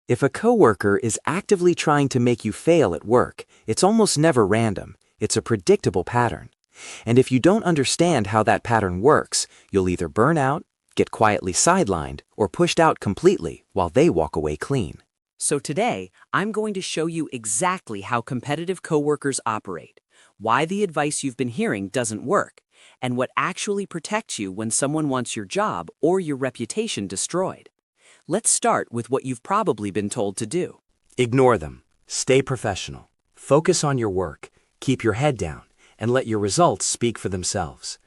If a coworker is actively trying to make you fail at work, it's almost never random. It's a predictable pattern. And if you don't understand how that pattern works, you'll either burn out, get quietly sidelined, or pushed out completely while they walk away clean. So today, I'm going to show you exactly how competitive coworkers operate, why the advice you've been hearing doesn't work, and what actually protects you when someone wants your job or your reputation destroyed. Let's start with what you've probably been told to do. Ignore them. Stay professional. Focus on your work. Keep your head down, and let your results speak for themselves.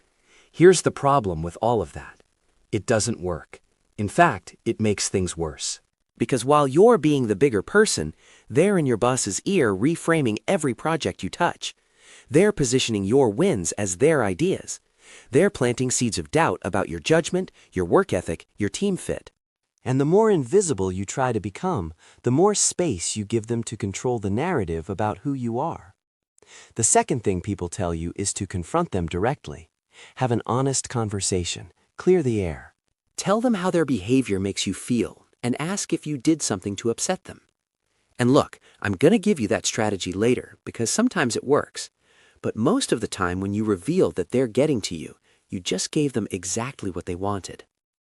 Here's the problem with all of that. It doesn't work. In fact, it makes things worse. Because while you're being the bigger person, they're in your boss's ear reframing every project you touch. They're positioning your wins as their ideas. They're planting seeds of doubt about your judgment, your work ethic, your team fit. And the more invisible you try to become, the more space you give them to control the narrative about who you are. The second thing people tell you is to confront them directly. Have an honest conversation. Clear the air. Tell them how their behavior makes you feel and ask if you did something to upset them. And look, I'm going to give you that strategy later because sometimes it works. But most of the time when you reveal that they're getting to you, you just gave them exactly what they wanted.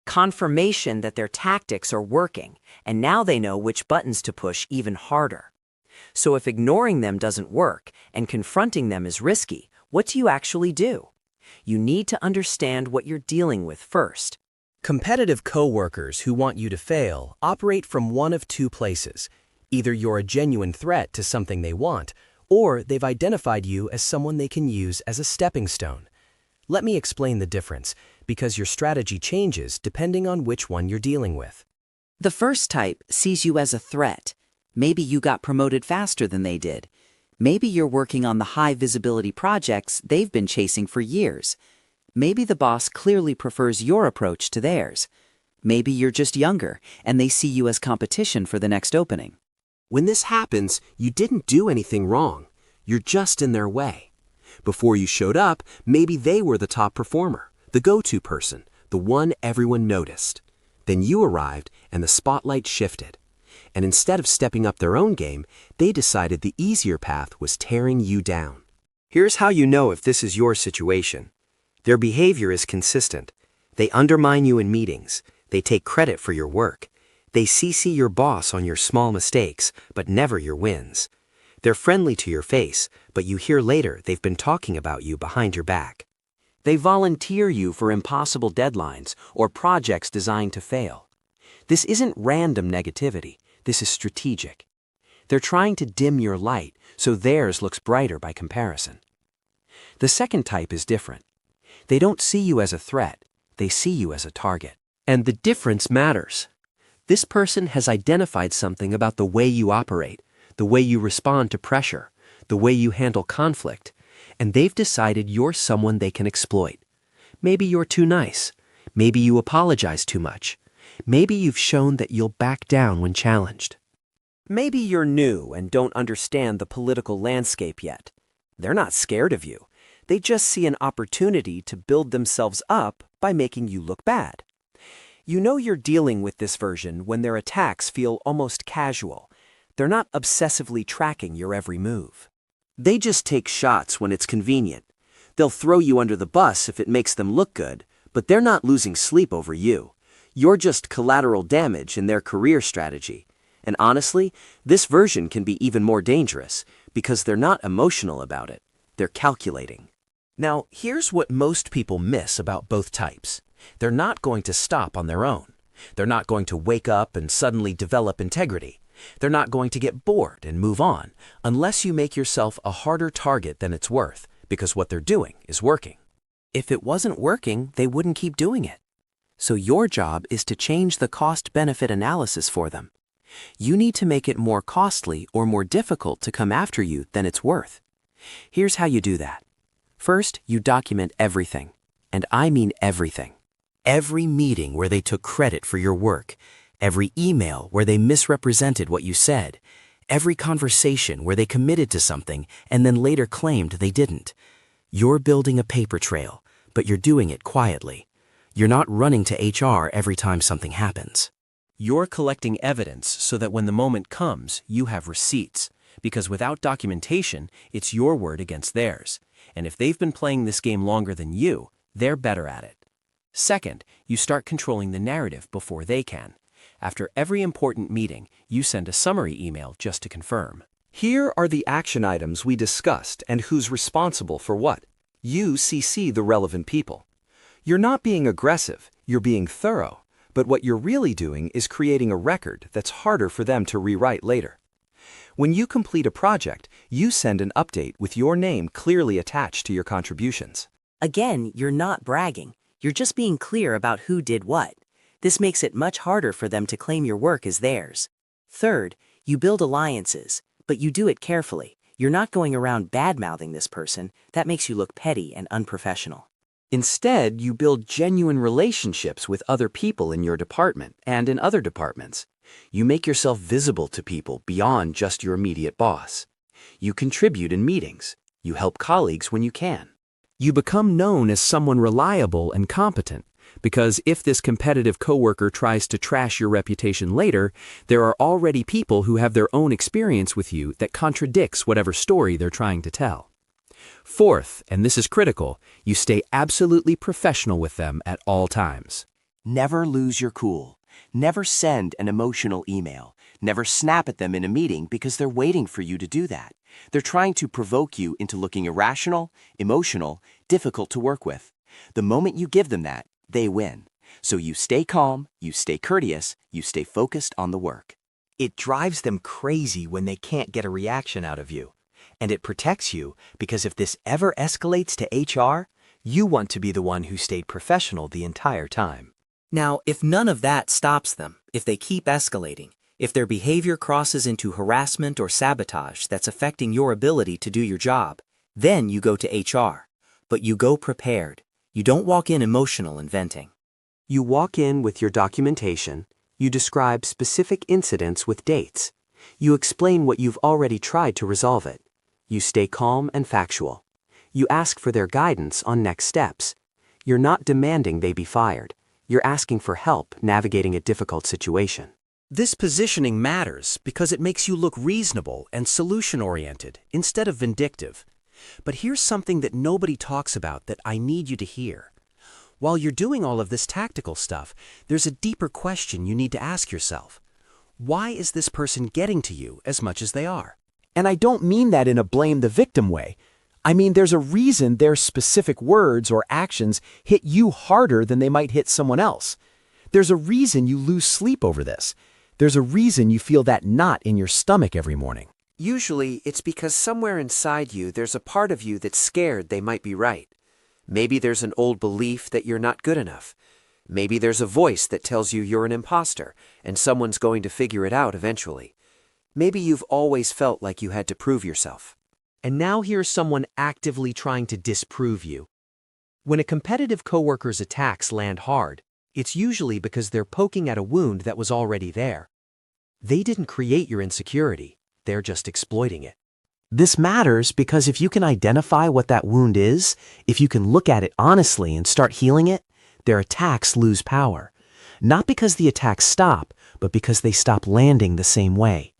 Confirmation that their tactics are working, and now they know which buttons to push even harder. So if ignoring them doesn't work and confronting them is risky, what do you actually do? You need to understand what you're dealing with first. Competitive coworkers who want you to fail operate from one of two places. Either you're a genuine threat to something they want, or they've identified you as someone they can use as a stepping stone. Let me explain the difference, because your strategy changes depending on which one you're dealing with. The first type sees you as a threat. Maybe you got promoted faster than they did. Maybe you're working on the high-visibility projects they've been chasing for years. Maybe the boss clearly prefers your approach to theirs. Maybe you're just younger, and they see you as competition for the next opening. When this happens, you didn't do anything wrong. You're just in their way. Before you showed up, maybe they were the top performer, the go-to person, the one everyone noticed. Then you arrived, and the spotlight shifted. And instead of stepping up their own game, they decided the easier path was tearing you down. Here's how you know if this is your situation. Their behavior is consistent. They undermine you in meetings. They take credit for your work. They CC your boss on your small mistakes, but never your wins. They're friendly to your face, but you hear later they've been talking about you behind your back. They volunteer you for impossible deadlines or projects designed to fail. This isn't random negativity. This is strategic. They're trying to dim your light so theirs looks brighter by comparison. The second type is different. They don't see you as a threat. They see you as a target. And the difference matters. This person has identified something about the way you operate, the way you respond to pressure, the way you handle conflict, and they've decided you're someone they can exploit. Maybe you're too nice. Maybe you apologize too much. Maybe you've shown that you'll back down when challenged. Maybe you're new and don't understand the political landscape yet. They're not scared of you. They just see an opportunity to build themselves up by making you look bad. You know you're dealing with this version when their attacks feel almost casual. They're not obsessively tracking your every move. They just take shots when it's convenient. They'll throw you under the bus if it makes them look good, but they're not losing sleep over you. You're just collateral damage in their career strategy. And honestly, this version can be even more dangerous because they're not emotional about it. They're calculating. Now, here's what most people miss about both types. They're not going to stop on their own. They're not going to wake up and suddenly develop integrity. They're not going to get bored and move on unless you make yourself a harder target than it's worth, because what they're doing is working. If it wasn't working, they wouldn't keep doing it. So your job is to change the cost-benefit analysis for them. You need to make it more costly or more difficult to come after you than it's worth. Here's how you do that. First, you document everything, and I mean everything. Every meeting where they took credit for your work, every email where they misrepresented what you said, every conversation where they committed to something and then later claimed they didn't. You're building a paper trail, but you're doing it quietly. You're not running to HR every time something happens. You're collecting evidence so that when the moment comes, you have receipts. Because without documentation, it's your word against theirs. And if they've been playing this game longer than you, they're better at it. Second, you start controlling the narrative before they can. After every important meeting, you send a summary email just to confirm. Here are the action items we discussed and who's responsible for what. You CC the relevant people. You're not being aggressive, you're being thorough, but what you're really doing is creating a record that's harder for them to rewrite later. When you complete a project, you send an update with your name clearly attached to your contributions. Again, you're not bragging. You're just being clear about who did what. This makes it much harder for them to claim your work as theirs. Third, you build alliances, but you do it carefully. You're not going around bad-mouthing this person. That makes you look petty and unprofessional. Instead, you build genuine relationships with other people in your department and in other departments. You make yourself visible to people beyond just your immediate boss. You contribute in meetings. You help colleagues when you can. You become known as someone reliable and competent, because if this competitive coworker tries to trash your reputation later, there are already people who have their own experience with you that contradicts whatever story they're trying to tell. Fourth, and this is critical, you stay absolutely professional with them at all times. Never lose your cool. Never send an emotional email. Never snap at them in a meeting because they're waiting for you to do that. They're trying to provoke you into looking irrational, emotional, difficult to work with. The moment you give them that, they win. So you stay calm, you stay courteous, you stay focused on the work. It drives them crazy when they can't get a reaction out of you. And it protects you because if this ever escalates to HR, you want to be the one who stayed professional the entire time. Now, if none of that stops them, if they keep escalating, if their behavior crosses into harassment or sabotage that's affecting your ability to do your job, then you go to HR. But you go prepared. You don't walk in emotional and venting. You walk in with your documentation. You describe specific incidents with dates. You explain what you've already tried to resolve it. You stay calm and factual. You ask for their guidance on next steps. You're not demanding they be fired. You're asking for help navigating a difficult situation. This positioning matters because it makes you look reasonable and solution-oriented instead of vindictive. But here's something that nobody talks about that I need you to hear. While you're doing all of this tactical stuff, there's a deeper question you need to ask yourself. Why is this person getting to you as much as they are? And I don't mean that in a blame the victim way. I mean there's a reason their specific words or actions hit you harder than they might hit someone else. There's a reason you lose sleep over this. There's a reason you feel that knot in your stomach every morning. Usually, it's because somewhere inside you there's a part of you that's scared they might be right. Maybe there's an old belief that you're not good enough. Maybe there's a voice that tells you you're an imposter and someone's going to figure it out eventually. Maybe you've always felt like you had to prove yourself. And now here's someone actively trying to disprove you. When a competitive coworker's attacks land hard, it's usually because they're poking at a wound that was already there. They didn't create your insecurity, they're just exploiting it. This matters because if you can identify what that wound is, if you can look at it honestly and start healing it, their attacks lose power. Not because the attacks stop, but because they stop landing the same way.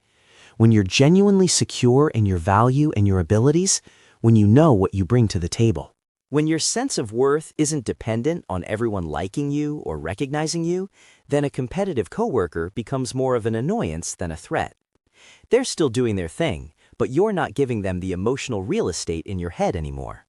When you're genuinely secure in your value and your abilities, when you know what you bring to the table. When your sense of worth isn't dependent on everyone liking you or recognizing you, then a competitive coworker becomes more of an annoyance than a threat. They're still doing their thing, but you're not giving them the emotional real estate in your head anymore.